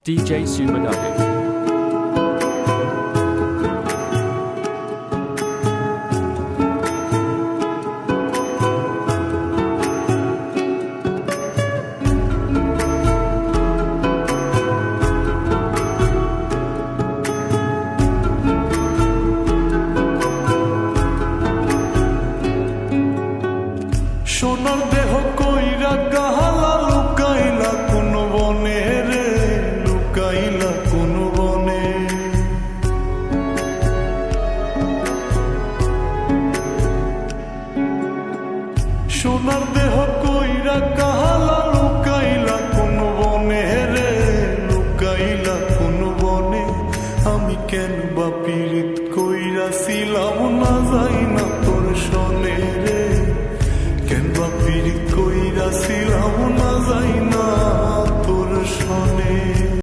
DJ Sumanadu. সোনার দেহ কইরা কাহালা লুকাইলা কোন বনে রে লুকাইলা